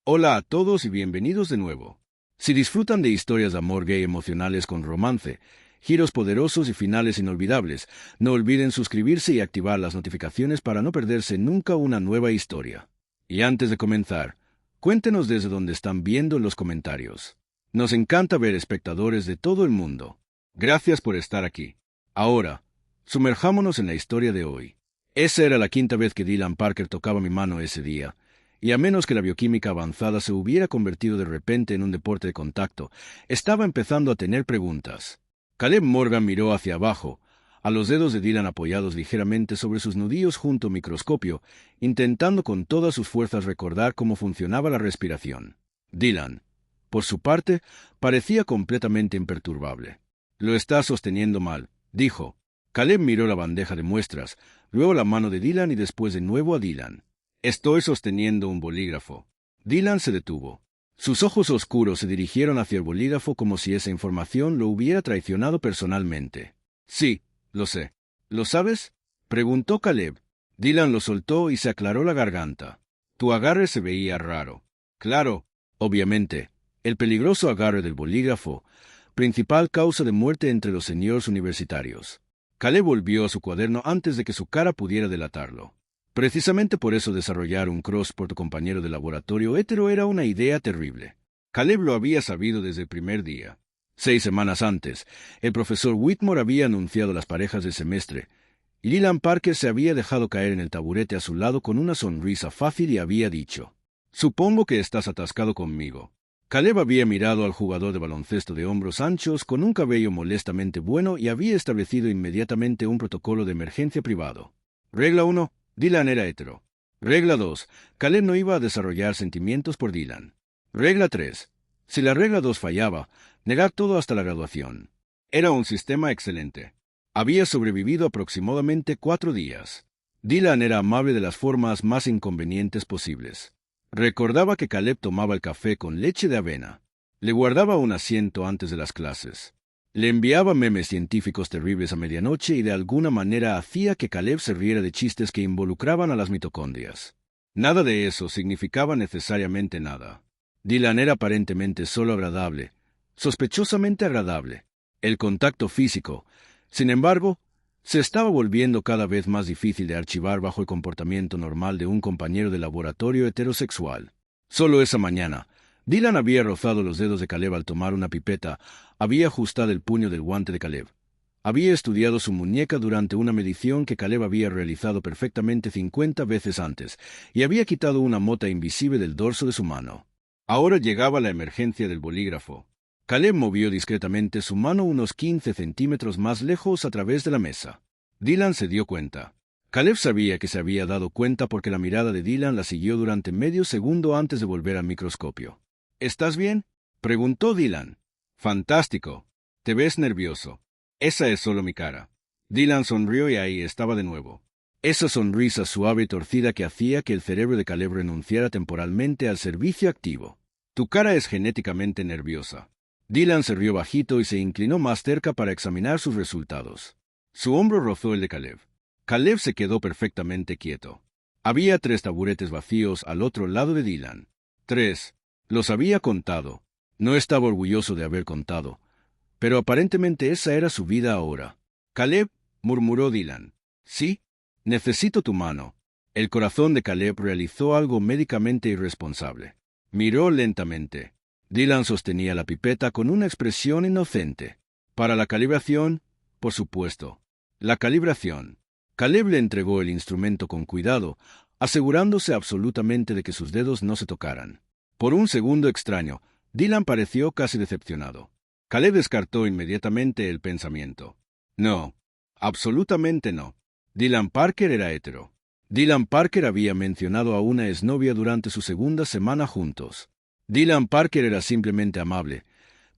Hola a todos y bienvenidos de nuevo. Si disfrutan de historias de amor gay emocionales con romance, giros poderosos y finales inolvidables, no olviden suscribirse y activar las notificaciones para no perderse nunca una nueva historia. Y antes de comenzar, cuéntenos desde donde están viendo en los comentarios. Nos encanta ver espectadores de todo el mundo. Gracias por estar aquí. Ahora, sumerjámonos en la historia de hoy. Esa era la quinta vez que Dylan Parker tocaba mi mano ese día. Y a menos que la bioquímica avanzada se hubiera convertido de repente en un deporte de contacto, estaba empezando a tener preguntas. Caleb Morgan miró hacia abajo, a los dedos de Dylan apoyados ligeramente sobre sus nudillos junto al microscopio, intentando con todas sus fuerzas recordar cómo funcionaba la respiración. Dylan, por su parte, parecía completamente imperturbable. «Lo está sosteniendo mal», dijo. Caleb miró la bandeja de muestras, luego la mano de Dylan y después de nuevo a Dylan. «Estoy sosteniendo un bolígrafo». Dylan se detuvo. Sus ojos oscuros se dirigieron hacia el bolígrafo como si esa información lo hubiera traicionado personalmente. «Sí, lo sé». «¿Lo sabes?», preguntó Caleb. Dylan lo soltó y se aclaró la garganta. «Tu agarre se veía raro». «Claro, obviamente. El peligroso agarre del bolígrafo, principal causa de muerte entre los señores universitarios». Caleb volvió a su cuaderno antes de que su cara pudiera delatarlo. Precisamente por eso desarrollar un cross por tu compañero de laboratorio hétero era una idea terrible. Caleb lo había sabido desde el primer día. 6 semanas antes, el profesor Whitmore había anunciado las parejas del semestre, y Dylan Parker se había dejado caer en el taburete a su lado con una sonrisa fácil y había dicho: «Supongo que estás atascado conmigo». Caleb había mirado al jugador de baloncesto de hombros anchos con un cabello molestamente bueno y había establecido inmediatamente un protocolo de emergencia privado. Regla 1. Dylan era hetero. Regla 2. Caleb no iba a desarrollar sentimientos por Dylan. Regla 3. Si la regla 2 fallaba, negar todo hasta la graduación. Era un sistema excelente. Había sobrevivido aproximadamente 4 días. Dylan era amable de las formas más inconvenientes posibles. Recordaba que Caleb tomaba el café con leche de avena. Le guardaba un asiento antes de las clases. Le enviaba memes científicos terribles a medianoche y de alguna manera hacía que Caleb se riera de chistes que involucraban a las mitocondrias. Nada de eso significaba necesariamente nada. Dylan era aparentemente solo agradable, sospechosamente agradable. El contacto físico, sin embargo, se estaba volviendo cada vez más difícil de archivar bajo el comportamiento normal de un compañero de laboratorio heterosexual. Solo esa mañana, Dylan había rozado los dedos de Caleb al tomar una pipeta, había ajustado el puño del guante de Caleb. Había estudiado su muñeca durante una medición que Caleb había realizado perfectamente 50 veces antes, y había quitado una mota invisible del dorso de su mano. Ahora llegaba la emergencia del bolígrafo. Caleb movió discretamente su mano unos 15 centímetros más lejos a través de la mesa. Dylan se dio cuenta. Caleb sabía que se había dado cuenta porque la mirada de Dylan la siguió durante medio segundo antes de volver al microscopio. «¿Estás bien?», preguntó Dylan. «Fantástico. Te ves nervioso». «Esa es solo mi cara». Dylan sonrió y ahí estaba de nuevo. Esa sonrisa suave y torcida que hacía que el cerebro de Caleb renunciara temporalmente al servicio activo. «Tu cara es genéticamente nerviosa». Dylan se rió bajito y se inclinó más cerca para examinar sus resultados. Su hombro rozó el de Caleb. Caleb se quedó perfectamente quieto. Había 3 taburetes vacíos al otro lado de Dylan. 3. Los había contado. No estaba orgulloso de haber contado, pero aparentemente esa era su vida ahora. «Caleb», murmuró Dylan. «Sí, necesito tu mano». El corazón de Caleb realizó algo médicamente irresponsable. Miró lentamente. Dylan sostenía la pipeta con una expresión inocente. «Para la calibración, por supuesto». La calibración. Caleb le entregó el instrumento con cuidado, asegurándose absolutamente de que sus dedos no se tocaran. Por un segundo extraño, Dylan pareció casi decepcionado. Caleb descartó inmediatamente el pensamiento. No, absolutamente no. Dylan Parker era hetero. Dylan Parker había mencionado a una exnovia durante su segunda semana juntos. Dylan Parker era simplemente amable,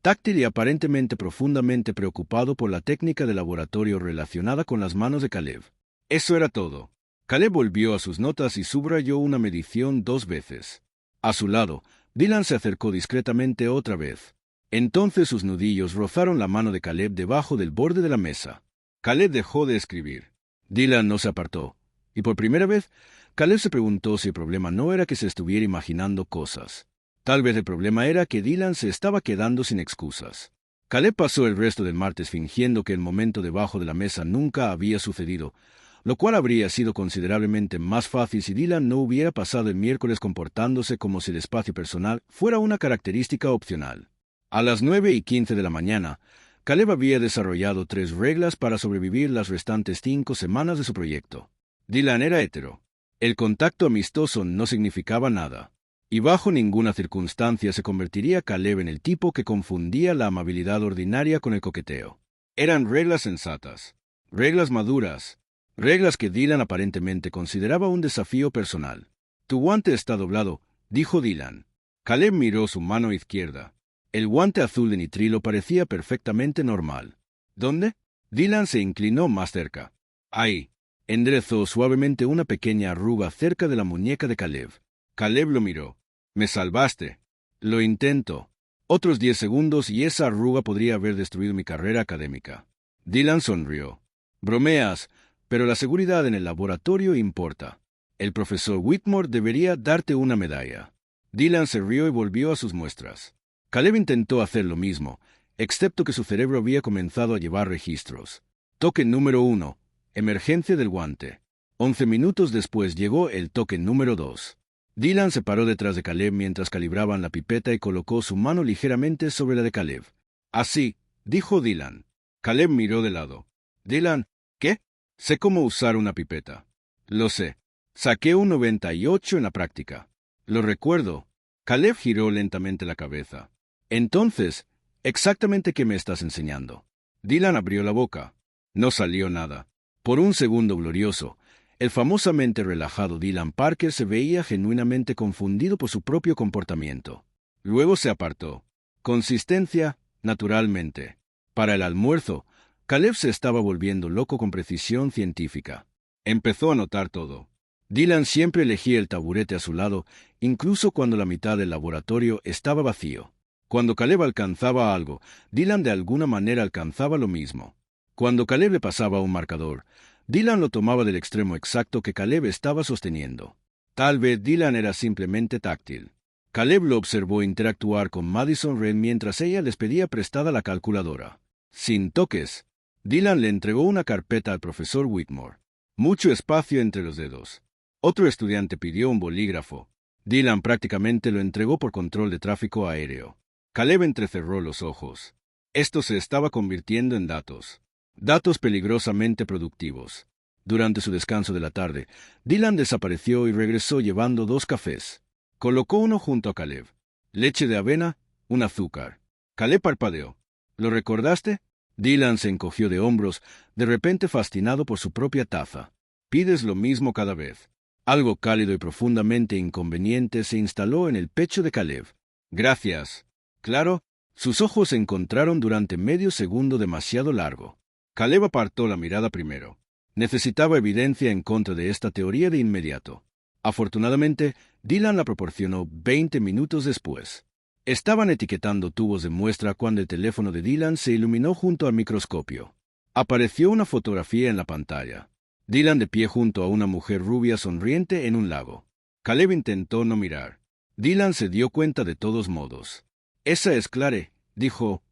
táctil y aparentemente profundamente preocupado por la técnica de laboratorio relacionada con las manos de Caleb. Eso era todo. Caleb volvió a sus notas y subrayó una medición 2 veces. A su lado, Dylan se acercó discretamente otra vez. Entonces sus nudillos rozaron la mano de Caleb debajo del borde de la mesa. Caleb dejó de escribir. Dylan no se apartó, y por primera vez, Caleb se preguntó si el problema no era que se estuviera imaginando cosas. Tal vez el problema era que Dylan se estaba quedando sin excusas. Caleb pasó el resto del martes fingiendo que el momento debajo de la mesa nunca había sucedido, lo cual habría sido considerablemente más fácil si Dylan no hubiera pasado el miércoles comportándose como si el espacio personal fuera una característica opcional. A las 9:15 de la mañana, Caleb había desarrollado 3 reglas para sobrevivir las restantes 5 semanas de su proyecto. Dylan era hetero. El contacto amistoso no significaba nada. Y bajo ninguna circunstancia se convertiría Caleb en el tipo que confundía la amabilidad ordinaria con el coqueteo. Eran reglas sensatas, reglas maduras, reglas que Dylan aparentemente consideraba un desafío personal. «Tu guante está doblado», dijo Dylan. Caleb miró su mano izquierda. El guante azul de nitrilo parecía perfectamente normal. «¿Dónde?» Dylan se inclinó más cerca. «Ahí». Enderezó suavemente una pequeña arruga cerca de la muñeca de Caleb. Caleb lo miró. «Me salvaste». «Lo intento». Otros 10 segundos y esa arruga podría haber destruido mi carrera académica. Dylan sonrió. «Bromeas, pero la seguridad en el laboratorio importa. El profesor Whitmore debería darte una medalla». Dylan se rió y volvió a sus muestras. Caleb intentó hacer lo mismo, excepto que su cerebro había comenzado a llevar registros. Toque número 1. Emergencia del guante. 11 minutos después llegó el toque número 2. Dylan se paró detrás de Caleb mientras calibraban la pipeta y colocó su mano ligeramente sobre la de Caleb. «Así», dijo Dylan. Caleb miró de lado. «Dylan, ¿qué?» «Sé cómo usar una pipeta». «Lo sé. Saqué un 98 en la práctica». «Lo recuerdo». Caleb giró lentamente la cabeza. «Entonces, ¿exactamente qué me estás enseñando?» Dylan abrió la boca. No salió nada. Por un segundo glorioso, el famosamente relajado Dylan Parker se veía genuinamente confundido por su propio comportamiento. Luego se apartó. Consistencia, naturalmente. Para el almuerzo, Caleb se estaba volviendo loco con precisión científica. Empezó a notar todo. Dylan siempre elegía el taburete a su lado, incluso cuando la mitad del laboratorio estaba vacío. Cuando Caleb alcanzaba algo, Dylan de alguna manera alcanzaba lo mismo. Cuando Caleb le pasaba un marcador, Dylan lo tomaba del extremo exacto que Caleb estaba sosteniendo. Tal vez Dylan era simplemente táctil. Caleb lo observó interactuar con Madison Reed mientras ella les pedía prestada la calculadora. Sin toques, Dylan le entregó una carpeta al profesor Whitmore. Mucho espacio entre los dedos. Otro estudiante pidió un bolígrafo. Dylan prácticamente lo entregó por control de tráfico aéreo. Caleb entrecerró los ojos. Esto se estaba convirtiendo en datos. Datos peligrosamente productivos. Durante su descanso de la tarde, Dylan desapareció y regresó llevando 2 cafés. Colocó uno junto a Caleb. Leche de avena, un azúcar. Caleb parpadeó. ¿Lo recordaste? Dylan se encogió de hombros, de repente fascinado por su propia taza. Pides lo mismo cada vez. Algo cálido y profundamente inconveniente se instaló en el pecho de Caleb. Gracias. Claro, sus ojos se encontraron durante medio segundo demasiado largo. Caleb apartó la mirada primero. Necesitaba evidencia en contra de esta teoría de inmediato. Afortunadamente, Dylan la proporcionó 20 minutos después. Estaban etiquetando tubos de muestra cuando el teléfono de Dylan se iluminó junto al microscopio. Apareció una fotografía en la pantalla. Dylan de pie junto a una mujer rubia sonriente en un lago. Caleb intentó no mirar. Dylan se dio cuenta de todos modos. «Esa es Clare», dijo.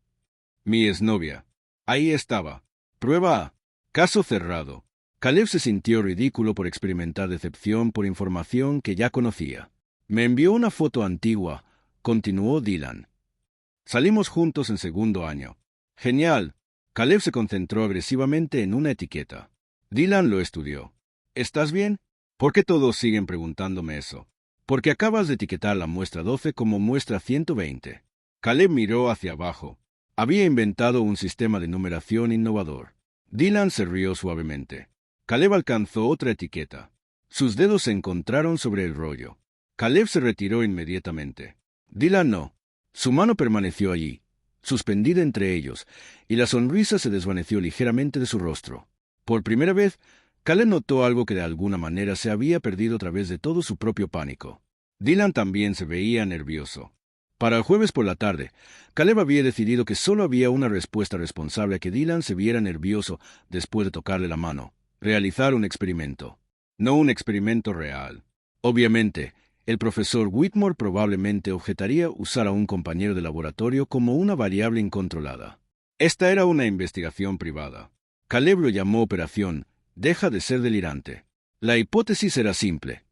«Mi exnovia». Ahí estaba. Prueba A. Caso cerrado. Caleb se sintió ridículo por experimentar decepción por información que ya conocía. «Me envió una foto antigua», continuó Dylan. «Salimos juntos en segundo año». «Genial». Caleb se concentró agresivamente en una etiqueta. Dylan lo estudió. «¿Estás bien? ¿Por qué todos siguen preguntándome eso?» «Porque acabas de etiquetar la muestra 12 como muestra 120». Caleb miró hacia abajo. Había inventado un sistema de numeración innovador. Dylan se rió suavemente. Caleb alcanzó otra etiqueta. Sus dedos se encontraron sobre el rollo. Caleb se retiró inmediatamente. Dylan no. Su mano permaneció allí, suspendida entre ellos, y la sonrisa se desvaneció ligeramente de su rostro. Por primera vez, Caleb notó algo que de alguna manera se había perdido a través de todo su propio pánico. Dylan también se veía nervioso. Para el jueves por la tarde, Caleb había decidido que solo había una respuesta responsable a que Dylan se viera nervioso después de tocarle la mano: realizar un experimento. No un experimento real. Obviamente, El profesor Whitmore probablemente objetaría usar a un compañero de laboratorio como una variable incontrolada. Esta era una investigación privada. Caleb lo llamó operación «Deja de ser delirante». La hipótesis era simple.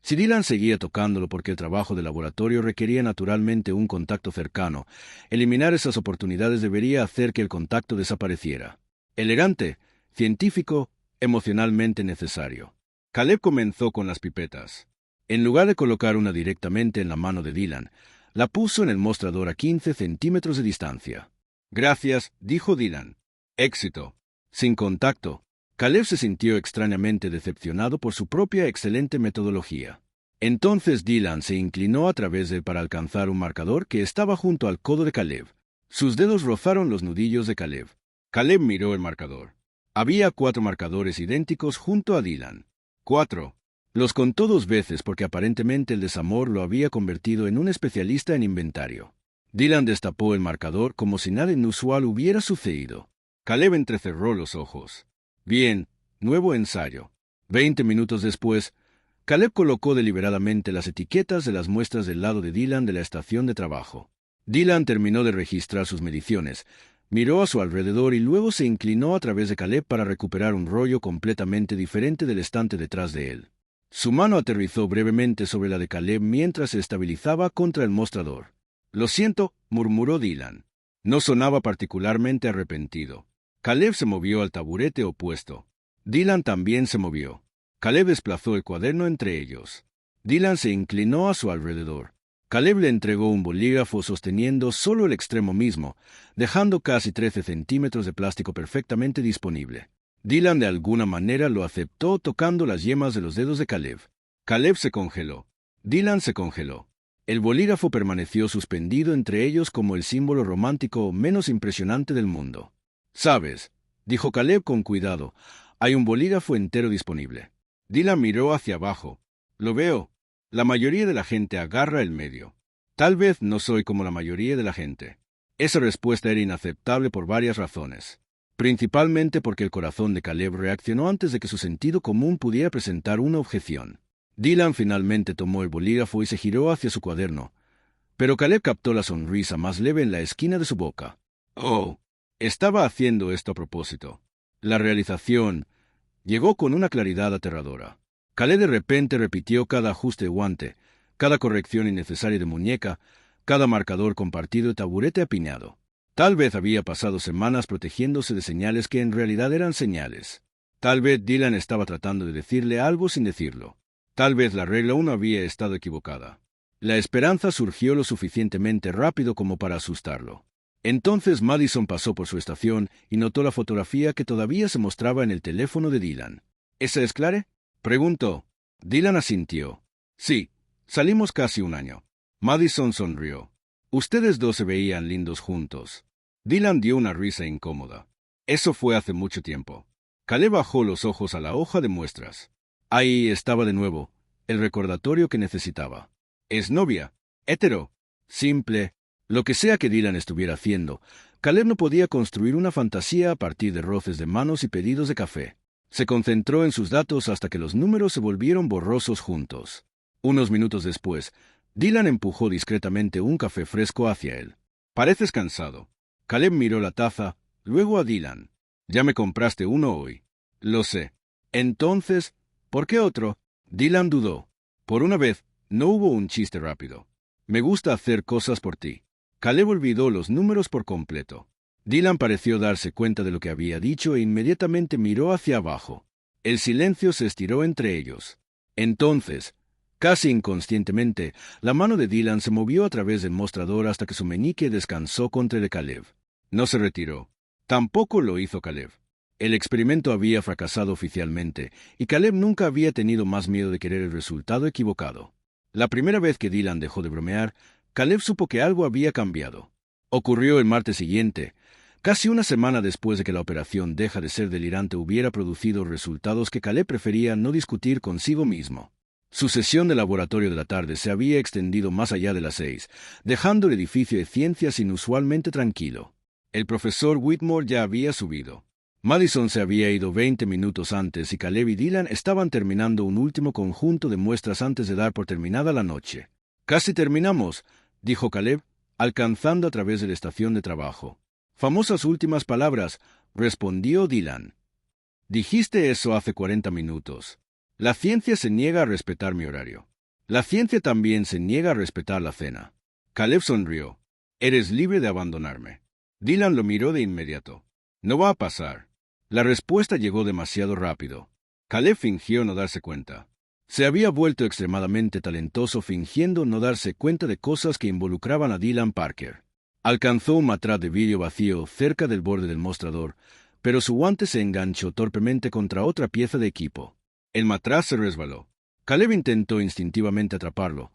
Si Dylan seguía tocándolo porque el trabajo de laboratorio requería naturalmente un contacto cercano, eliminar esas oportunidades debería hacer que el contacto desapareciera. Elegante, científico, emocionalmente necesario. Caleb comenzó con las pipetas. En lugar de colocar una directamente en la mano de Dylan, la puso en el mostrador a 15 centímetros de distancia. «Gracias», dijo Dylan. «Éxito». Sin contacto, Caleb se sintió extrañamente decepcionado por su propia excelente metodología. Entonces Dylan se inclinó a través de él para alcanzar un marcador que estaba junto al codo de Caleb. Sus dedos rozaron los nudillos de Caleb. Caleb miró el marcador. Había 4 marcadores idénticos junto a Dylan. 4. Los contó 2 veces porque aparentemente el desamor lo había convertido en un especialista en inventario. Dylan destapó el marcador como si nada inusual hubiera sucedido. Caleb entrecerró los ojos. Bien, nuevo ensayo. 20 minutos después, Caleb colocó deliberadamente las etiquetas de las muestras del lado de Dylan de la estación de trabajo. Dylan terminó de registrar sus mediciones, miró a su alrededor y luego se inclinó a través de Caleb para recuperar un rollo completamente diferente del estante detrás de él. Su mano aterrizó brevemente sobre la de Caleb mientras se estabilizaba contra el mostrador. «Lo siento», murmuró Dylan. No sonaba particularmente arrepentido. Caleb se movió al taburete opuesto. Dylan también se movió. Caleb desplazó el cuaderno entre ellos. Dylan se inclinó a su alrededor. Caleb le entregó un bolígrafo sosteniendo solo el extremo mismo, dejando casi 13 centímetros de plástico perfectamente disponible. Dylan de alguna manera lo aceptó tocando las yemas de los dedos de Caleb. Caleb se congeló. Dylan se congeló. El bolígrafo permaneció suspendido entre ellos como el símbolo romántico menos impresionante del mundo. «Sabes», dijo Caleb con cuidado, «hay un bolígrafo entero disponible». Dylan miró hacia abajo. «Lo veo. La mayoría de la gente agarra el medio. Tal vez no soy como la mayoría de la gente». Esa respuesta era inaceptable por varias razones. Principalmente porque el corazón de Caleb reaccionó antes de que su sentido común pudiera presentar una objeción. Dylan finalmente tomó el bolígrafo y se giró hacia su cuaderno, pero Caleb captó la sonrisa más leve en la esquina de su boca. «Oh, estaba haciendo esto a propósito». La realización llegó con una claridad aterradora. Caleb de repente repitió cada ajuste de guante, cada corrección innecesaria de muñeca, cada marcador compartido de taburete apiñado. Tal vez había pasado semanas protegiéndose de señales que en realidad eran señales. Tal vez Dylan estaba tratando de decirle algo sin decirlo. Tal vez la regla aún había estado equivocada. La esperanza surgió lo suficientemente rápido como para asustarlo. Entonces Madison pasó por su estación y notó la fotografía que todavía se mostraba en el teléfono de Dylan. «¿Esa es Clare?», preguntó. Dylan asintió. «Sí, salimos casi un año». Madison sonrió. «Ustedes 2 se veían lindos juntos». Dylan dio una risa incómoda. «Eso fue hace mucho tiempo». Caleb bajó los ojos a la hoja de muestras. Ahí estaba de nuevo, el recordatorio que necesitaba. «¿Es novia? Hetero? Simple?» Lo que sea que Dylan estuviera haciendo, Caleb no podía construir una fantasía a partir de roces de manos y pedidos de café. Se concentró en sus datos hasta que los números se volvieron borrosos juntos. Unos minutos después, Dylan empujó discretamente un café fresco hacia él. «Pareces cansado». Caleb miró la taza, luego a Dylan. «Ya me compraste uno hoy». «Lo sé». «Entonces, ¿por qué otro?» Dylan dudó. Por una vez, no hubo un chiste rápido. «Me gusta hacer cosas por ti». Caleb olvidó los números por completo. Dylan pareció darse cuenta de lo que había dicho e inmediatamente miró hacia abajo. El silencio se estiró entre ellos. Entonces, casi inconscientemente, la mano de Dylan se movió a través del mostrador hasta que su meñique descansó contra el de Caleb. No se retiró. Tampoco lo hizo Caleb. El experimento había fracasado oficialmente, y Caleb nunca había tenido más miedo de querer el resultado equivocado. La primera vez que Dylan dejó de bromear, Caleb supo que algo había cambiado. Ocurrió el martes siguiente, casi una semana después de que la operación Deja de ser delirante hubiera producido resultados que Caleb prefería no discutir consigo mismo. Su sesión de laboratorio de la tarde se había extendido más allá de las 6, dejando el edificio de ciencias inusualmente tranquilo. El profesor Whitmore ya había subido. Madison se había ido 20 minutos antes y Caleb y Dylan estaban terminando un último conjunto de muestras antes de dar por terminada la noche. «Casi terminamos», dijo Caleb, alcanzando a través de la estación de trabajo. «Famosas últimas palabras», respondió Dylan. «Dijiste eso hace 40 minutos. La ciencia se niega a respetar mi horario. La ciencia también se niega a respetar la cena». Caleb sonrió. «Eres libre de abandonarme». Dylan lo miró de inmediato. «No va a pasar». La respuesta llegó demasiado rápido. Caleb fingió no darse cuenta. Se había vuelto extremadamente talentoso fingiendo no darse cuenta de cosas que involucraban a Dylan Parker. Alcanzó un matraz de vidrio vacío cerca del borde del mostrador, pero su guante se enganchó torpemente contra otra pieza de equipo. El matraz se resbaló. Caleb intentó instintivamente atraparlo,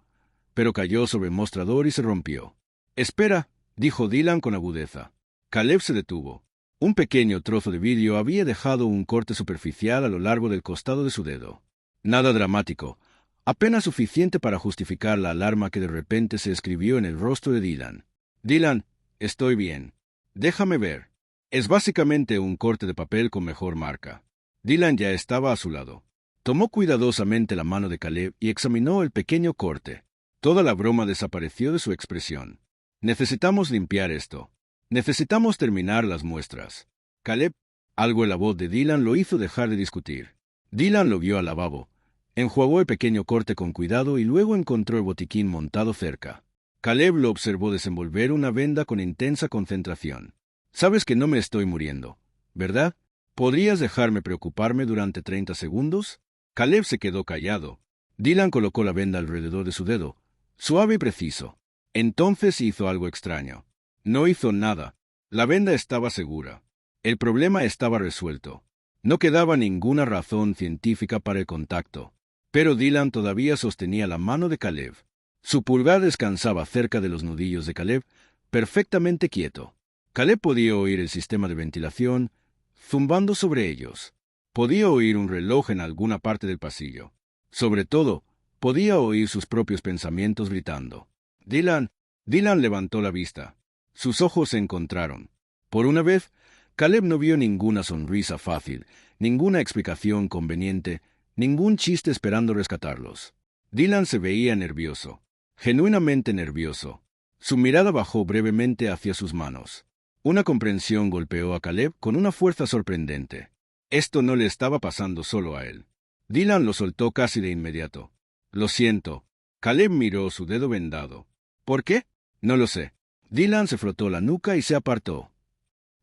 pero cayó sobre el mostrador y se rompió. «Espera», dijo Dylan con agudeza. Caleb se detuvo. Un pequeño trozo de vidrio había dejado un corte superficial a lo largo del costado de su dedo. Nada dramático, apenas suficiente para justificar la alarma que de repente se escribió en el rostro de Dylan. «Dylan, estoy bien. Déjame ver». Es básicamente un corte de papel con mejor marca. Dylan ya estaba a su lado. Tomó cuidadosamente la mano de Caleb y examinó el pequeño corte. Toda la broma desapareció de su expresión. «Necesitamos limpiar esto. Necesitamos terminar las muestras». Caleb, algo en la voz de Dylan lo hizo dejar de discutir. Dylan lo vio al lavabo. Enjuagó el pequeño corte con cuidado y luego encontró el botiquín montado cerca. Caleb lo observó desenvolver una venda con intensa concentración. «Sabes que no me estoy muriendo, ¿verdad? ¿Podrías dejarme preocuparme durante 30 segundos?» Caleb se quedó callado. Dylan colocó la venda alrededor de su dedo, suave y preciso. Entonces hizo algo extraño. No hizo nada. La venda estaba segura. El problema estaba resuelto. No quedaba ninguna razón científica para el contacto. Pero Dylan todavía sostenía la mano de Caleb. Su pulgar descansaba cerca de los nudillos de Caleb, perfectamente quieto. Caleb podía oír el sistema de ventilación zumbando sobre ellos. Podía oír un reloj en alguna parte del pasillo. Sobre todo, podía oír sus propios pensamientos gritando. «Dylan». Dylan levantó la vista. Sus ojos se encontraron. Por una vez, Caleb no vio ninguna sonrisa fácil, ninguna explicación conveniente, ningún chiste esperando rescatarlos. Dylan se veía nervioso, genuinamente nervioso. Su mirada bajó brevemente hacia sus manos. Una comprensión golpeó a Caleb con una fuerza sorprendente. Esto no le estaba pasando solo a él. Dylan lo soltó casi de inmediato. «Lo siento». Caleb miró su dedo vendado. «¿Por qué?» «No lo sé». Dylan se frotó la nuca y se apartó.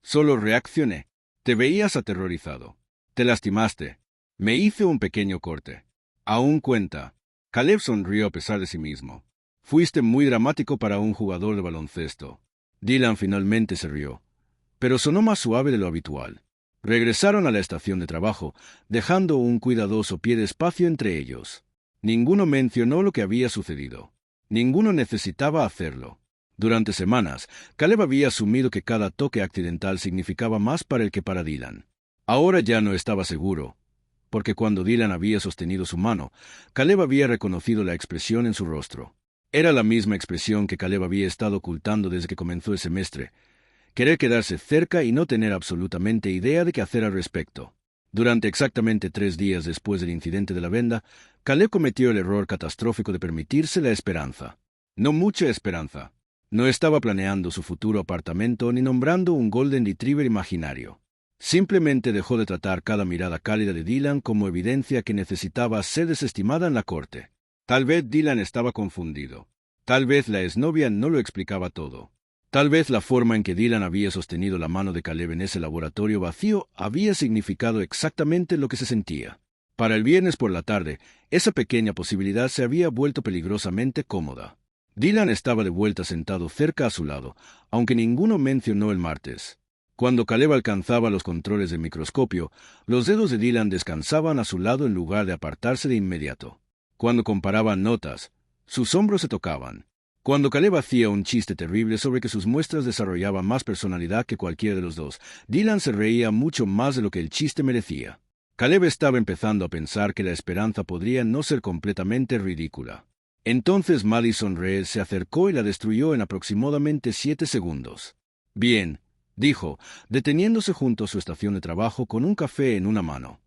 «Solo reaccioné. Te veías aterrorizado. Te lastimaste. Me hice un pequeño corte. Aún cuenta». Caleb sonrió a pesar de sí mismo. «Fuiste muy dramático para un jugador de baloncesto». Dylan finalmente se rió, pero sonó más suave de lo habitual. Regresaron a la estación de trabajo, dejando un cuidadoso pie de espacio entre ellos. Ninguno mencionó lo que había sucedido. Ninguno necesitaba hacerlo. Durante semanas, Caleb había asumido que cada toque accidental significaba más para él que para Dylan. Ahora ya no estaba seguro, porque cuando Dylan había sostenido su mano, Caleb había reconocido la expresión en su rostro. Era la misma expresión que Caleb había estado ocultando desde que comenzó el semestre: querer quedarse cerca y no tener absolutamente idea de qué hacer al respecto. Durante exactamente 3 días después del incidente de la venda, Caleb cometió el error catastrófico de permitirse la esperanza. No mucha esperanza. No estaba planeando su futuro apartamento ni nombrando un Golden Retriever imaginario. Simplemente dejó de tratar cada mirada cálida de Dylan como evidencia que necesitaba ser desestimada en la corte. Tal vez Dylan estaba confundido. Tal vez la exnovia no lo explicaba todo. Tal vez la forma en que Dylan había sostenido la mano de Caleb en ese laboratorio vacío había significado exactamente lo que se sentía. Para el viernes por la tarde, esa pequeña posibilidad se había vuelto peligrosamente cómoda. Dylan estaba de vuelta sentado cerca a su lado, aunque ninguno mencionó el martes. Cuando Caleb alcanzaba los controles del microscopio, los dedos de Dylan descansaban a su lado en lugar de apartarse de inmediato. Cuando comparaban notas, sus hombros se tocaban. Cuando Caleb hacía un chiste terrible sobre que sus muestras desarrollaban más personalidad que cualquiera de los dos, Dylan se reía mucho más de lo que el chiste merecía. Caleb estaba empezando a pensar que la esperanza podría no ser completamente ridícula. Entonces Madison Reed se acercó y la destruyó en aproximadamente 7 segundos. «Bien», dijo, deteniéndose junto a su estación de trabajo con un café en una mano.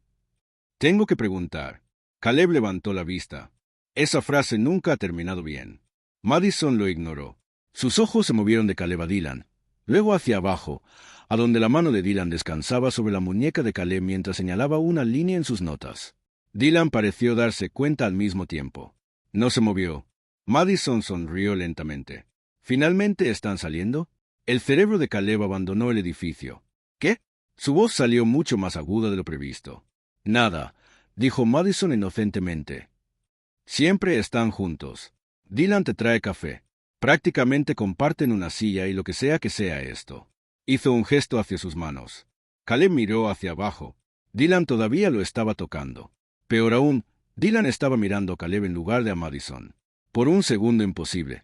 Tengo que preguntar. Caleb levantó la vista. Esa frase nunca ha terminado bien. Madison lo ignoró. Sus ojos se movieron de Caleb a Dylan, luego hacia abajo, a donde la mano de Dylan descansaba sobre la muñeca de Caleb mientras señalaba una línea en sus notas. Dylan pareció darse cuenta al mismo tiempo. No se movió. Madison sonrió lentamente. ¿Finalmente están saliendo? El cerebro de Caleb abandonó el edificio. ¿Qué? Su voz salió mucho más aguda de lo previsto. Nada, dijo Madison inocentemente. Siempre están juntos. Dylan te trae café. Prácticamente comparten una silla y lo que sea esto. Hizo un gesto hacia sus manos. Caleb miró hacia abajo. Dylan todavía lo estaba tocando. Peor aún, Dylan estaba mirando a Caleb en lugar de a Madison. Por un segundo imposible.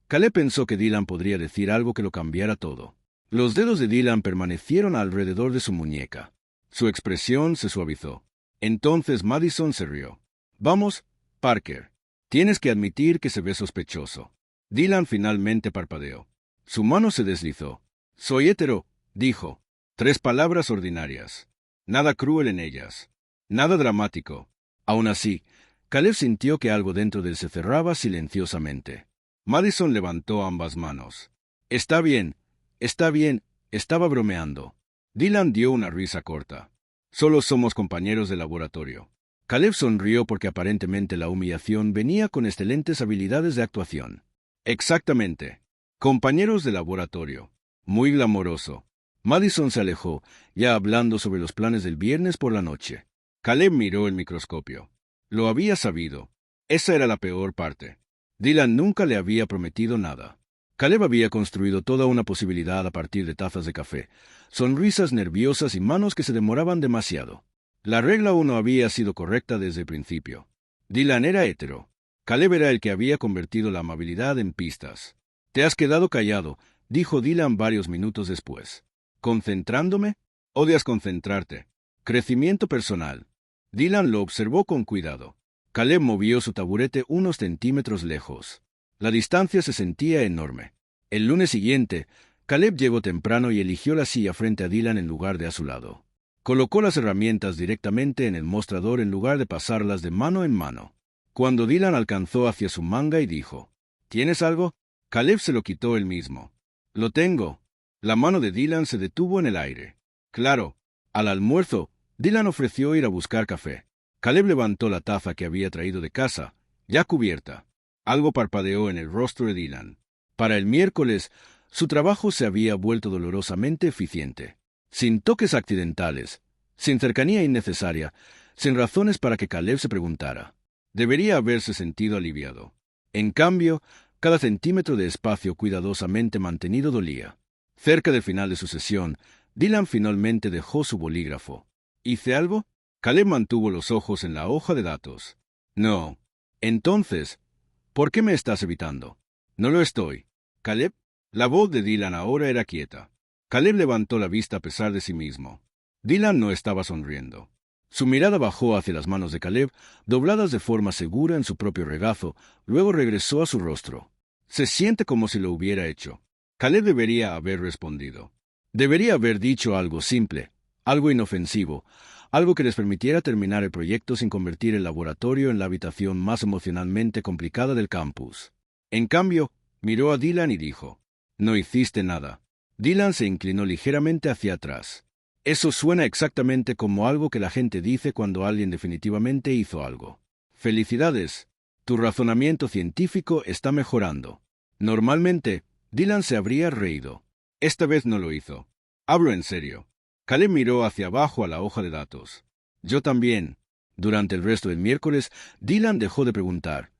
Caleb pensó que Dylan podría decir algo que lo cambiara todo. Los dedos de Dylan permanecieron alrededor de su muñeca. Su expresión se suavizó. Entonces Madison se rió. Vamos, Parker. Tienes que admitir que se ve sospechoso. Dylan finalmente parpadeó. Su mano se deslizó. Soy hetero, dijo. 3 palabras ordinarias. Nada cruel en ellas. Nada dramático. Aún así, Caleb sintió que algo dentro de él se cerraba silenciosamente. Madison levantó ambas manos. Está bien, estaba bromeando. Dylan dio una risa corta. Solo somos compañeros de laboratorio. Caleb sonrió porque aparentemente la humillación venía con excelentes habilidades de actuación. Exactamente. Compañeros de laboratorio. Muy glamoroso. Madison se alejó, ya hablando sobre los planes del viernes por la noche. Caleb miró el microscopio. Lo había sabido. Esa era la peor parte. Dylan nunca le había prometido nada. Caleb había construido toda una posibilidad a partir de tazas de café, sonrisas nerviosas y manos que se demoraban demasiado. La regla 1 había sido correcta desde el principio. Dylan era hetero. Caleb era el que había convertido la amabilidad en pistas. «Te has quedado callado», dijo Dylan varios minutos después. «¿Concentrándome? Odias concentrarte. Crecimiento personal». Dylan lo observó con cuidado. Caleb movió su taburete unos centímetros lejos. La distancia se sentía enorme. El lunes siguiente, Caleb llegó temprano y eligió la silla frente a Dylan en lugar de a su lado. Colocó las herramientas directamente en el mostrador en lugar de pasarlas de mano en mano. Cuando Dylan alcanzó hacia su manga y dijo, «¿Tienes algo?», Caleb se lo quitó él mismo. «Lo tengo». La mano de Dylan se detuvo en el aire. Claro, al almuerzo, Dylan ofreció ir a buscar café. Caleb levantó la taza que había traído de casa, ya cubierta. Algo parpadeó en el rostro de Dylan. Para el miércoles, su trabajo se había vuelto dolorosamente eficiente. Sin toques accidentales, sin cercanía innecesaria, sin razones para que Caleb se preguntara. Debería haberse sentido aliviado. En cambio, cada centímetro de espacio cuidadosamente mantenido dolía. Cerca del final de su sesión, Dylan finalmente dejó su bolígrafo. ¿Hice algo? Caleb mantuvo los ojos en la hoja de datos. No. Entonces, ¿por qué me estás evitando? No lo estoy. Caleb, la voz de Dylan ahora era quieta. Caleb levantó la vista a pesar de sí mismo. Dylan no estaba sonriendo. Su mirada bajó hacia las manos de Caleb, dobladas de forma segura en su propio regazo, luego regresó a su rostro. Se siente como si lo hubiera hecho. Caleb debería haber respondido. Debería haber dicho algo simple, algo inofensivo, algo que les permitiera terminar el proyecto sin convertir el laboratorio en la habitación más emocionalmente complicada del campus. En cambio, miró a Dylan y dijo, «No hiciste nada». Dylan se inclinó ligeramente hacia atrás. Eso suena exactamente como algo que la gente dice cuando alguien definitivamente hizo algo. «Felicidades. Tu razonamiento científico está mejorando». Normalmente, Dylan se habría reído. Esta vez no lo hizo. Hablo en serio. Caleb miró hacia abajo a la hoja de datos. Yo también. Durante el resto del miércoles, Dylan dejó de preguntar.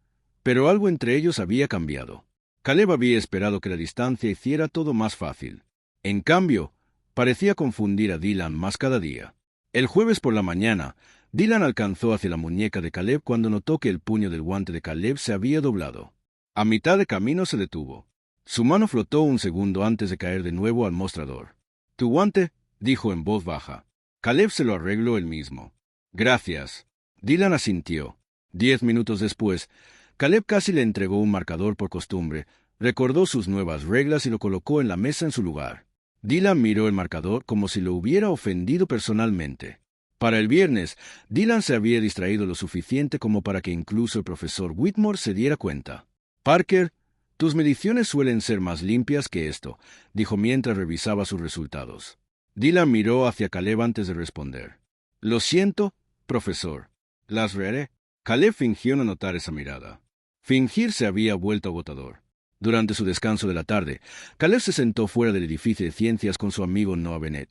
Pero algo entre ellos había cambiado. Caleb había esperado que la distancia hiciera todo más fácil. En cambio, parecía confundir a Dylan más cada día. El jueves por la mañana, Dylan alcanzó hacia la muñeca de Caleb cuando notó que el puño del guante de Caleb se había doblado. A mitad de camino se detuvo. Su mano flotó un segundo antes de caer de nuevo al mostrador. «¿Tu guante?», dijo en voz baja. Caleb se lo arregló él mismo. «Gracias». Dylan asintió. 10 minutos después, Caleb casi le entregó un marcador por costumbre, recordó sus nuevas reglas y lo colocó en la mesa en su lugar. Dylan miró el marcador como si lo hubiera ofendido personalmente. Para el viernes, Dylan se había distraído lo suficiente como para que incluso el profesor Whitmore se diera cuenta. Parker, tus mediciones suelen ser más limpias que esto, dijo mientras revisaba sus resultados. Dylan miró hacia Caleb antes de responder. Lo siento, profesor. Las reharé. Caleb fingió no notar esa mirada. Fingir se había vuelto agotador. Durante su descanso de la tarde, Caleb se sentó fuera del edificio de ciencias con su amigo Noah Bennett,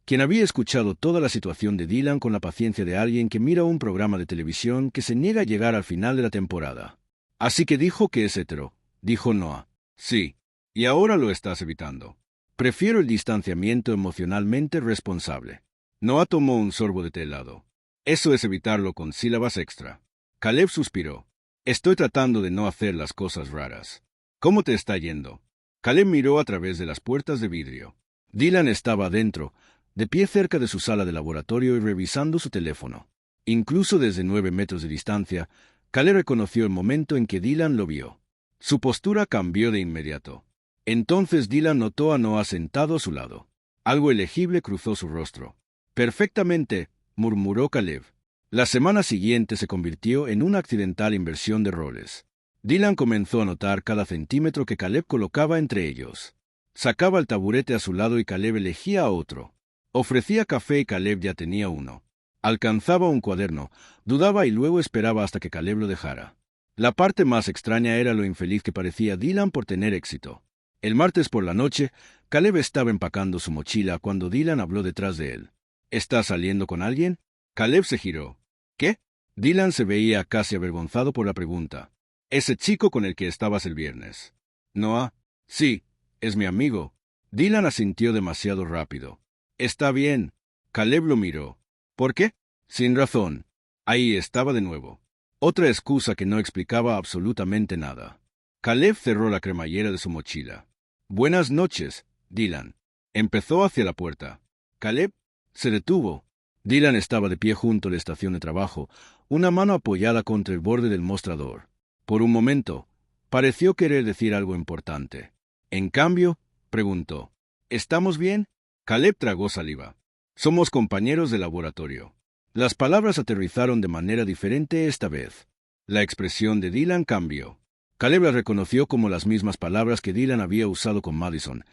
quien había escuchado toda la situación de Dylan con la paciencia de alguien que mira un programa de televisión que se niega a llegar al final de la temporada. Así que dijo que es hetero, dijo Noah. Sí, y ahora lo estás evitando. Prefiero el distanciamiento emocionalmente responsable. Noah tomó un sorbo de té helado. Eso es evitarlo con sílabas extra. Caleb suspiró. Estoy tratando de no hacer las cosas raras. ¿Cómo te está yendo? Caleb miró a través de las puertas de vidrio. Dylan estaba adentro, de pie cerca de su sala de laboratorio y revisando su teléfono. Incluso desde 9 metros de distancia, Caleb reconoció el momento en que Dylan lo vio. Su postura cambió de inmediato. Entonces Dylan notó a Noah sentado a su lado. Algo elegible cruzó su rostro. Perfectamente, murmuró Caleb. La semana siguiente se convirtió en una accidental inversión de roles. Dylan comenzó a notar cada centímetro que Caleb colocaba entre ellos. Sacaba el taburete a su lado y Caleb elegía a otro. Ofrecía café y Caleb ya tenía uno. Alcanzaba un cuaderno, dudaba y luego esperaba hasta que Caleb lo dejara. La parte más extraña era lo infeliz que parecía Dylan por tener éxito. El martes por la noche, Caleb estaba empacando su mochila cuando Dylan habló detrás de él. ¿Estás saliendo con alguien? Caleb se giró. ¿Qué? Dylan se veía casi avergonzado por la pregunta. Ese chico con el que estabas el viernes. Noah. Sí, es mi amigo. Dylan asintió demasiado rápido. Está bien. Caleb lo miró. ¿Por qué? Sin razón. Ahí estaba de nuevo. Otra excusa que no explicaba absolutamente nada. Caleb cerró la cremallera de su mochila. Buenas noches, Dylan. Empezó hacia la puerta. Caleb se detuvo. Dylan estaba de pie junto a la estación de trabajo, una mano apoyada contra el borde del mostrador. Por un momento, pareció querer decir algo importante. En cambio, preguntó, ¿estamos bien? Caleb tragó saliva. Somos compañeros de laboratorio. Las palabras aterrizaron de manera diferente esta vez. La expresión de Dylan cambió. Caleb las reconoció como las mismas palabras que Dylan había usado con Madison,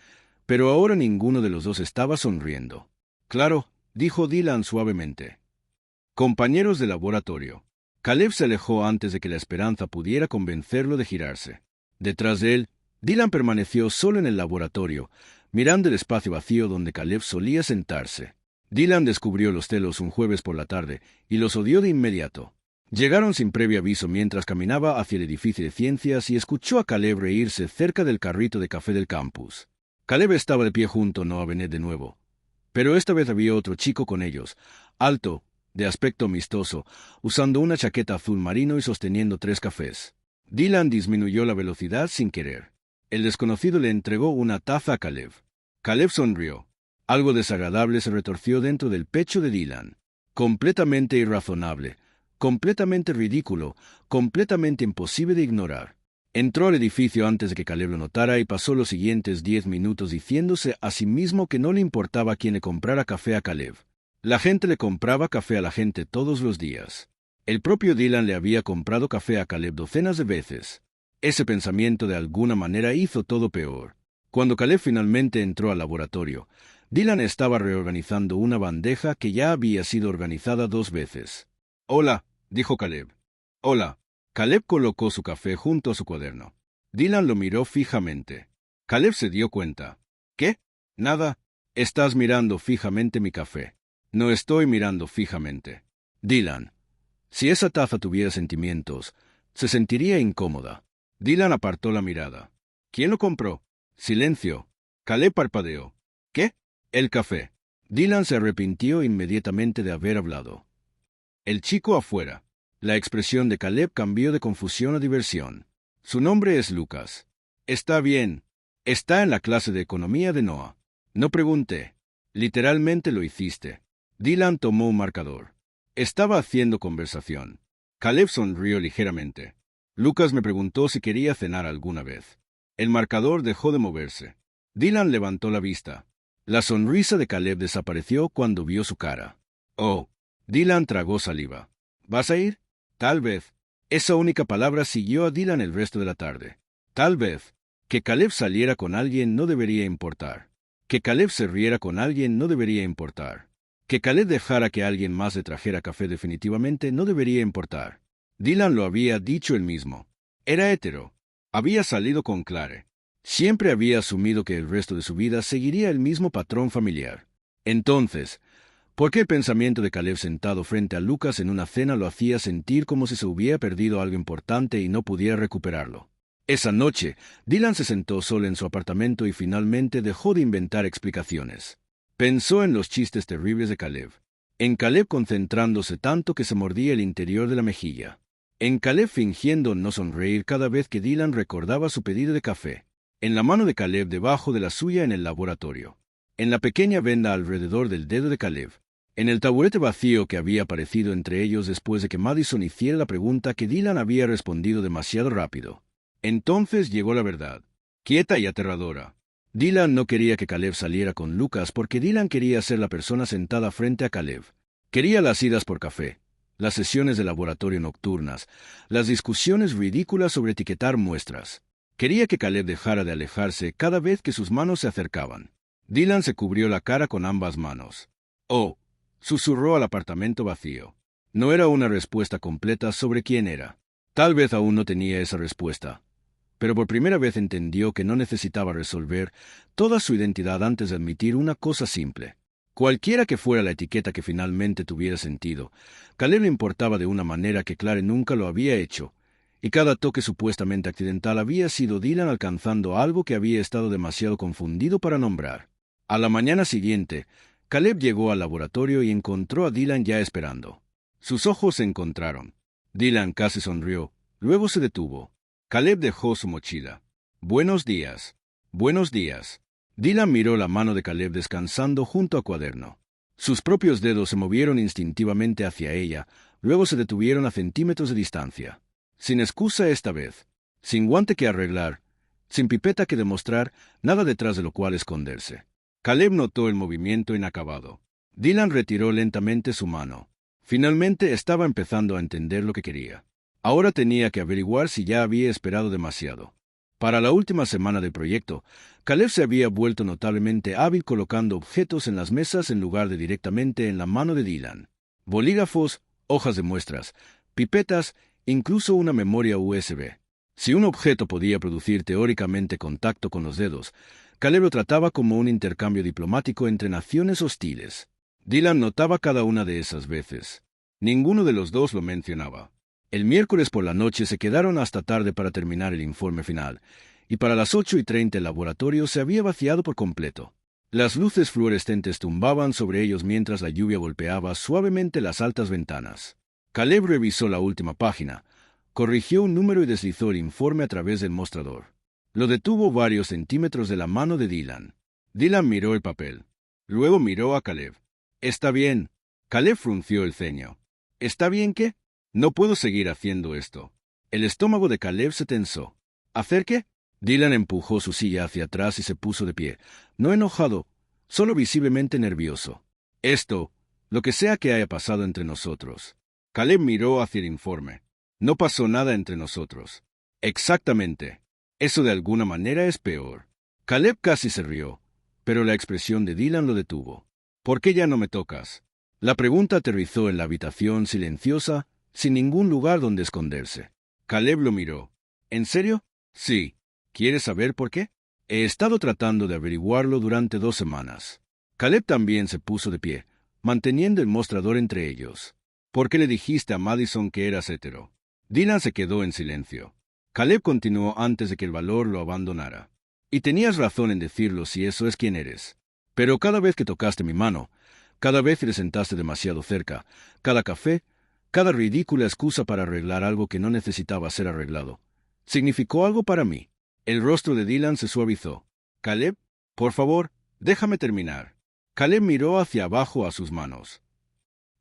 pero ahora ninguno de los dos estaba sonriendo. Claro, dijo Dylan suavemente. Compañeros de laboratorio. Caleb se alejó antes de que la esperanza pudiera convencerlo de girarse. Detrás de él, Dylan permaneció solo en el laboratorio, mirando el espacio vacío donde Caleb solía sentarse. Dylan descubrió los telos un jueves por la tarde y los odió de inmediato. Llegaron sin previo aviso mientras caminaba hacia el edificio de ciencias y escuchó a Caleb reírse cerca del carrito de café del campus. Caleb estaba de pie junto a Noah Bennett de nuevo. Pero esta vez había otro chico con ellos, alto, de aspecto amistoso, usando una chaqueta azul marino y sosteniendo 3 cafés. Dylan disminuyó la velocidad sin querer. El desconocido le entregó una taza a Caleb. Caleb sonrió. Algo desagradable se retorció dentro del pecho de Dylan. Completamente irrazonable, completamente ridículo, completamente imposible de ignorar. Entró al edificio antes de que Caleb lo notara y pasó los siguientes 10 minutos diciéndose a sí mismo que no le importaba quién le comprara café a Caleb. La gente le compraba café a la gente todos los días. El propio Dylan le había comprado café a Caleb docenas de veces. Ese pensamiento de alguna manera hizo todo peor. Cuando Caleb finalmente entró al laboratorio, Dylan estaba reorganizando una bandeja que ya había sido organizada 2 veces. «Hola», dijo Caleb. «Hola». Caleb colocó su café junto a su cuaderno. Dylan lo miró fijamente. Caleb se dio cuenta. «¿Qué? Nada. Estás mirando fijamente mi café». «No estoy mirando fijamente». «Dylan, si esa taza tuviera sentimientos, se sentiría incómoda». Dylan apartó la mirada. «¿Quién lo compró?» Silencio. Caleb parpadeó. «¿Qué?» «El café». Dylan se arrepintió inmediatamente de haber hablado. El chico afuera. La expresión de Caleb cambió de confusión a diversión. «Su nombre es Lucas». «Está bien. Está en la clase de economía de Noah». «No pregunté». «Literalmente lo hiciste». Dylan tomó un marcador. Estaba haciendo conversación. Caleb sonrió ligeramente. Lucas me preguntó si quería cenar alguna vez. El marcador dejó de moverse. Dylan levantó la vista. La sonrisa de Caleb desapareció cuando vio su cara. Oh, Dylan tragó saliva. ¿Vas a ir? Tal vez. Esa única palabra siguió a Dylan el resto de la tarde. Tal vez. Que Caleb saliera con alguien no debería importar. Que Caleb se riera con alguien no debería importar. Que Caleb dejara que alguien más le trajera café definitivamente no debería importar. Dylan lo había dicho él mismo. Era hetero. Había salido con Clare. Siempre había asumido que el resto de su vida seguiría el mismo patrón familiar. Entonces, ¿por qué el pensamiento de Caleb sentado frente a Lucas en una cena lo hacía sentir como si se hubiera perdido algo importante y no pudiera recuperarlo? Esa noche, Dylan se sentó solo en su apartamento y finalmente dejó de inventar explicaciones. Pensó en los chistes terribles de Caleb. En Caleb concentrándose tanto que se mordía el interior de la mejilla. En Caleb fingiendo no sonreír cada vez que Dylan recordaba su pedido de café. En la mano de Caleb debajo de la suya en el laboratorio. En la pequeña venda alrededor del dedo de Caleb. En el taburete vacío que había aparecido entre ellos después de que Madison hiciera la pregunta que Dylan había respondido demasiado rápido. Entonces llegó la verdad, quieta y aterradora. Dylan no quería que Caleb saliera con Lucas porque Dylan quería ser la persona sentada frente a Caleb. Quería las idas por café, las sesiones de laboratorio nocturnas, las discusiones ridículas sobre etiquetar muestras. Quería que Caleb dejara de alejarse cada vez que sus manos se acercaban. Dylan se cubrió la cara con ambas manos. Oh, susurró al apartamento vacío. No era una respuesta completa sobre quién era. Tal vez aún no tenía esa respuesta. Pero por primera vez entendió que no necesitaba resolver toda su identidad antes de admitir una cosa simple. Cualquiera que fuera la etiqueta que finalmente tuviera sentido, Caleb le importaba de una manera que Clare nunca lo había hecho, y cada toque supuestamente accidental había sido Dylan alcanzando algo que había estado demasiado confundido para nombrar. A la mañana siguiente, Caleb llegó al laboratorio y encontró a Dylan ya esperando. Sus ojos se encontraron. Dylan casi sonrió, luego se detuvo. Caleb dejó su mochila. «Buenos días. Buenos días». Dylan miró la mano de Caleb descansando junto al cuaderno. Sus propios dedos se movieron instintivamente hacia ella, luego se detuvieron a centímetros de distancia. Sin excusa esta vez. Sin guante que arreglar. Sin pipeta que demostrar, nada detrás de lo cual esconderse. Caleb notó el movimiento inacabado. Dylan retiró lentamente su mano. Finalmente estaba empezando a entender lo que quería. Ahora tenía que averiguar si ya había esperado demasiado. Para la última semana del proyecto, Caleb se había vuelto notablemente hábil colocando objetos en las mesas en lugar de directamente en la mano de Dylan. Bolígrafos, hojas de muestras, pipetas, incluso una memoria USB. Si un objeto podía producir teóricamente contacto con los dedos, Caleb lo trataba como un intercambio diplomático entre naciones hostiles. Dylan notaba cada una de esas veces. Ninguno de los dos lo mencionaba. El miércoles por la noche se quedaron hasta tarde para terminar el informe final, y para las 8:30 el laboratorio se había vaciado por completo. Las luces fluorescentes tumbaban sobre ellos mientras la lluvia golpeaba suavemente las altas ventanas. Caleb revisó la última página, corrigió un número y deslizó el informe a través del mostrador. Lo detuvo varios centímetros de la mano de Dylan. Dylan miró el papel. Luego miró a Caleb. «Está bien». Caleb frunció el ceño. «¿Está bien qué? No puedo seguir haciendo esto». El estómago de Caleb se tensó. ¿Hacer qué? Dylan empujó su silla hacia atrás y se puso de pie, no enojado, solo visiblemente nervioso. «Esto, lo que sea que haya pasado entre nosotros». Caleb miró hacia el informe. «No pasó nada entre nosotros». «Exactamente. Eso de alguna manera es peor». Caleb casi se rió, pero la expresión de Dylan lo detuvo. «¿Por qué ya no me tocas?» La pregunta aterrizó en la habitación silenciosa, sin ningún lugar donde esconderse. Caleb lo miró. ¿En serio? Sí. ¿Quieres saber por qué? He estado tratando de averiguarlo durante 2 semanas. Caleb también se puso de pie, manteniendo el mostrador entre ellos. ¿Por qué le dijiste a Madison que eras hetero? Dylan se quedó en silencio. Caleb continuó antes de que el valor lo abandonara. Y tenías razón en decirlo si eso es quien eres. Pero cada vez que tocaste mi mano, cada vez que te sentaste demasiado cerca, cada café, cada ridícula excusa para arreglar algo que no necesitaba ser arreglado, significó algo para mí. El rostro de Dylan se suavizó. «Caleb, por favor, déjame terminar». Caleb miró hacia abajo a sus manos.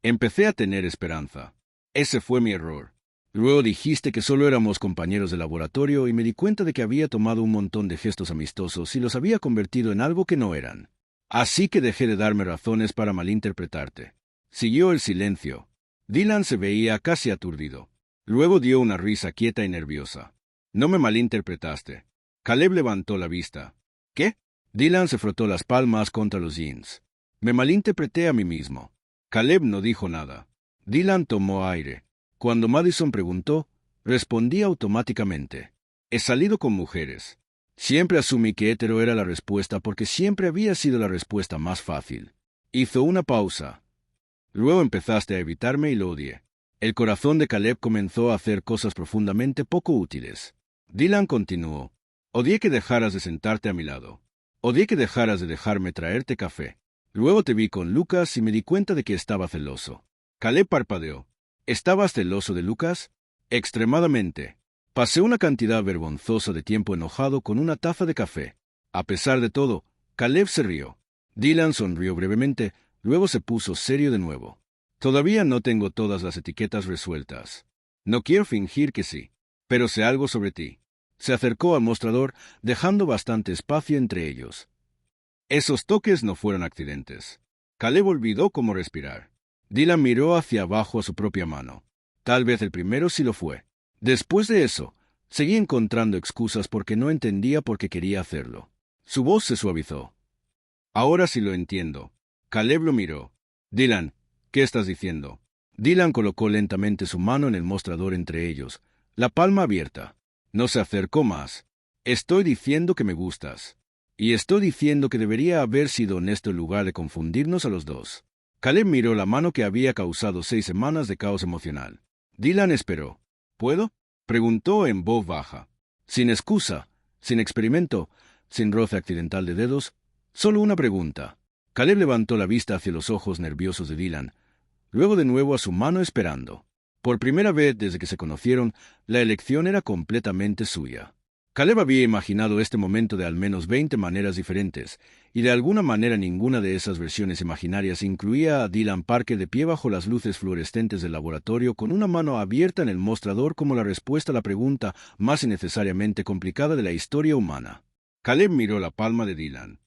«Empecé a tener esperanza. Ese fue mi error. Luego dijiste que solo éramos compañeros de laboratorio y me di cuenta de que había tomado un montón de gestos amistosos y los había convertido en algo que no eran. Así que dejé de darme razones para malinterpretarte. Siguió el silencio. Dylan se veía casi aturdido. Luego dio una risa quieta y nerviosa. No me malinterpretaste. Caleb levantó la vista. ¿Qué? Dylan se frotó las palmas contra los jeans. Me malinterpreté a mí mismo. Caleb no dijo nada. Dylan tomó aire. Cuando Madison preguntó, respondí automáticamente. He salido con mujeres. Siempre asumí que hetero era la respuesta porque siempre había sido la respuesta más fácil. Hizo una pausa. Luego empezaste a evitarme y lo odié. El corazón de Caleb comenzó a hacer cosas profundamente poco útiles. Dylan continuó. Odié que dejaras de sentarte a mi lado. Odié que dejaras de dejarme traerte café. Luego te vi con Lucas y me di cuenta de que estaba celoso. Caleb parpadeó. ¿Estabas celoso de Lucas? Extremadamente. Pasé una cantidad vergonzosa de tiempo enojado con una taza de café. A pesar de todo, Caleb se rió. Dylan sonrió brevemente, luego se puso serio de nuevo. Todavía no tengo todas las etiquetas resueltas. No quiero fingir que sí, pero sé algo sobre ti. Se acercó al mostrador, dejando bastante espacio entre ellos. Esos toques no fueron accidentes. Caleb olvidó cómo respirar. Dylan miró hacia abajo a su propia mano. Tal vez el primero sí lo fue. Después de eso, seguí encontrando excusas porque no entendía por qué quería hacerlo. Su voz se suavizó. Ahora sí lo entiendo. Caleb lo miró. Dylan, ¿qué estás diciendo? Dylan colocó lentamente su mano en el mostrador entre ellos, la palma abierta. No se acercó más. Estoy diciendo que me gustas. Y estoy diciendo que debería haber sido honesto en lugar de confundirnos a los dos. Caleb miró la mano que había causado 6 semanas de caos emocional. Dylan esperó. ¿Puedo? Preguntó en voz baja. Sin excusa, sin experimento, sin roce accidental de dedos, solo una pregunta. Caleb levantó la vista hacia los ojos nerviosos de Dylan, luego de nuevo a su mano esperando. Por primera vez desde que se conocieron, la elección era completamente suya. Caleb había imaginado este momento de al menos 20 maneras diferentes, y de alguna manera ninguna de esas versiones imaginarias incluía a Dylan Parker de pie bajo las luces fluorescentes del laboratorio con una mano abierta en el mostrador como la respuesta a la pregunta más innecesariamente complicada de la historia humana. Caleb miró la palma de Dylan.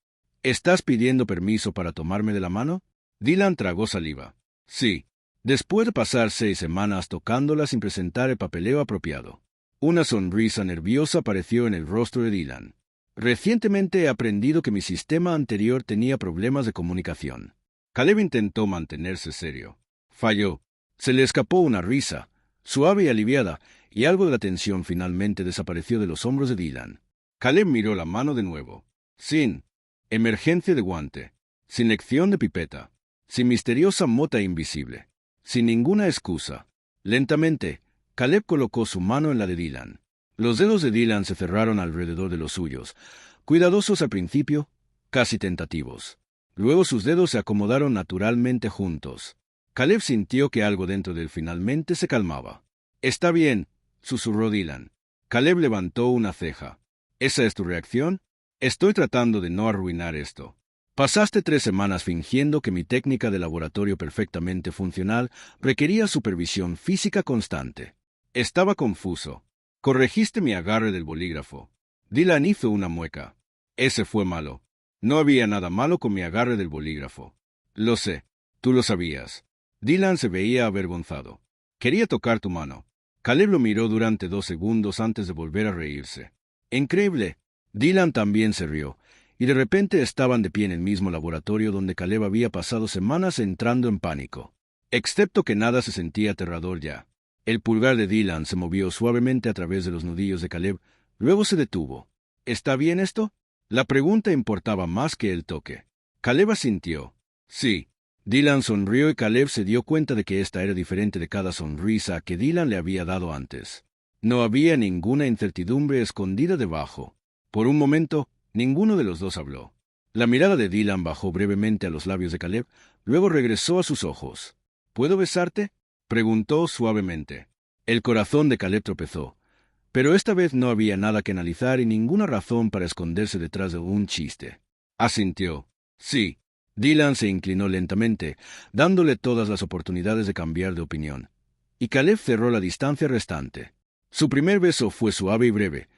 ¿Estás pidiendo permiso para tomarme de la mano? Dylan tragó saliva. Sí. Después de pasar 6 semanas tocándola sin presentar el papeleo apropiado. Una sonrisa nerviosa apareció en el rostro de Dylan. Recientemente he aprendido que mi sistema anterior tenía problemas de comunicación. Caleb intentó mantenerse serio. Falló. Se le escapó una risa, suave y aliviada, y algo de la tensión finalmente desapareció de los hombros de Dylan. Caleb miró la mano de nuevo. Sin emergencia de guante, sin lección de pipeta, sin misteriosa mota invisible, sin ninguna excusa. Lentamente, Caleb colocó su mano en la de Dylan. Los dedos de Dylan se cerraron alrededor de los suyos, cuidadosos al principio, casi tentativos. Luego sus dedos se acomodaron naturalmente juntos. Caleb sintió que algo dentro de él finalmente se calmaba. «Está bien», susurró Dylan. Caleb levantó una ceja. «¿Esa es tu reacción? Estoy tratando de no arruinar esto. Pasaste 3 semanas fingiendo que mi técnica de laboratorio perfectamente funcional requería supervisión física constante. Estaba confuso. Corregiste mi agarre del bolígrafo». Dylan hizo una mueca. «Ese fue malo. No había nada malo con mi agarre del bolígrafo». «Lo sé. Tú lo sabías». Dylan se veía avergonzado. «Quería tocar tu mano». Caleb lo miró durante 2 segundos antes de volver a reírse. «Increíble». Dylan también se rió, y de repente estaban de pie en el mismo laboratorio donde Caleb había pasado semanas entrando en pánico. Excepto que nada se sentía aterrador ya. El pulgar de Dylan se movió suavemente a través de los nudillos de Caleb, luego se detuvo. «¿Está bien esto?» La pregunta importaba más que el toque. Caleb asintió. «Sí». Dylan sonrió y Caleb se dio cuenta de que esta era diferente de cada sonrisa que Dylan le había dado antes. No había ninguna incertidumbre escondida debajo. Por un momento, ninguno de los dos habló. La mirada de Dylan bajó brevemente a los labios de Caleb, luego regresó a sus ojos. «¿Puedo besarte?», preguntó suavemente. El corazón de Caleb tropezó, pero esta vez no había nada que analizar y ninguna razón para esconderse detrás de un chiste. Asintió. «Sí». Dylan se inclinó lentamente, dándole todas las oportunidades de cambiar de opinión. Y Caleb cerró la distancia restante. Su primer beso fue suave y breve,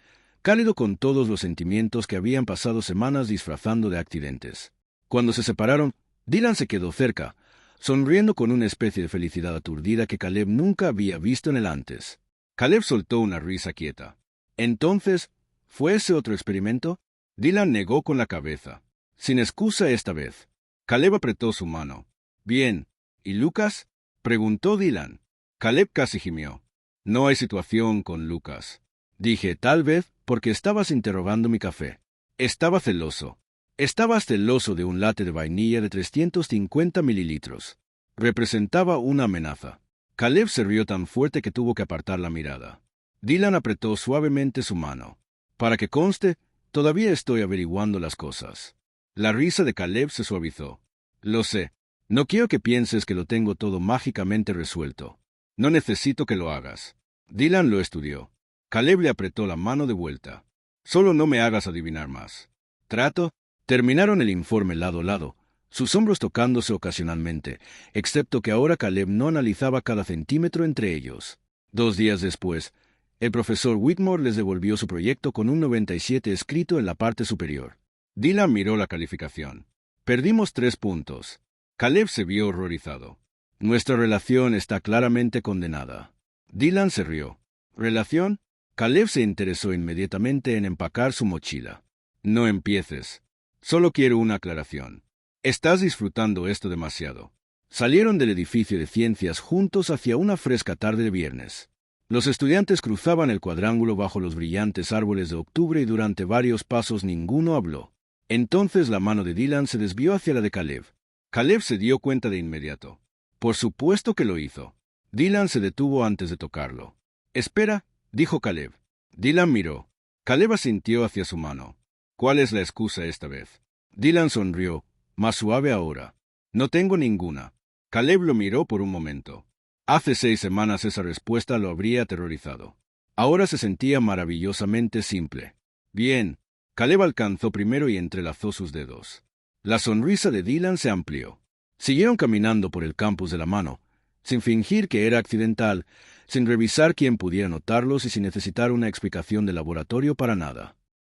cálido con todos los sentimientos que habían pasado semanas disfrazando de accidentes. Cuando se separaron, Dylan se quedó cerca, sonriendo con una especie de felicidad aturdida que Caleb nunca había visto en él antes. Caleb soltó una risa quieta. Entonces, ¿fue ese otro experimento? Dylan negó con la cabeza. Sin excusa esta vez. Caleb apretó su mano. Bien. ¿Y Lucas? Preguntó Dylan. Caleb casi gimió. No hay situación con Lucas. Dije, tal vez, porque estabas interrogando mi café. Estaba celoso. Estabas celoso de un latte de vainilla de 350 mililitros. Representaba una amenaza. Caleb se rió tan fuerte que tuvo que apartar la mirada. Dylan apretó suavemente su mano. Para que conste, todavía estoy averiguando las cosas. La risa de Caleb se suavizó. Lo sé. No quiero que pienses que lo tengo todo mágicamente resuelto. No necesito que lo hagas. Dylan lo estudió. Caleb le apretó la mano de vuelta. Solo no me hagas adivinar más. ¿Trato? Terminaron el informe lado a lado, sus hombros tocándose ocasionalmente, excepto que ahora Caleb no analizaba cada centímetro entre ellos. 2 días después, el profesor Whitmore les devolvió su proyecto con un 97 escrito en la parte superior. Dylan miró la calificación. Perdimos 3 puntos. Caleb se vio horrorizado. Nuestra relación está claramente condenada. Dylan se rió. ¿Relación? Caleb se interesó inmediatamente en empacar su mochila. No empieces. Solo quiero una aclaración. Estás disfrutando esto demasiado. Salieron del edificio de ciencias juntos hacia una fresca tarde de viernes. Los estudiantes cruzaban el cuadrángulo bajo los brillantes árboles de octubre y durante varios pasos ninguno habló. Entonces la mano de Dylan se desvió hacia la de Caleb. Caleb se dio cuenta de inmediato. Por supuesto que lo hizo. Dylan se detuvo antes de tocarlo. Espera, dijo Caleb. Dylan miró. Caleb asintió hacia su mano. ¿Cuál es la excusa esta vez? Dylan sonrió, más suave ahora. No tengo ninguna. Caleb lo miró por un momento. Hace 6 semanas esa respuesta lo habría aterrorizado. Ahora se sentía maravillosamente simple. Bien. Caleb alcanzó primero y entrelazó sus dedos. La sonrisa de Dylan se amplió. Siguieron caminando por el campus de la mano, sin fingir que era accidental, sin revisar quién pudiera notarlos y sin necesitar una explicación de laboratorio para nada.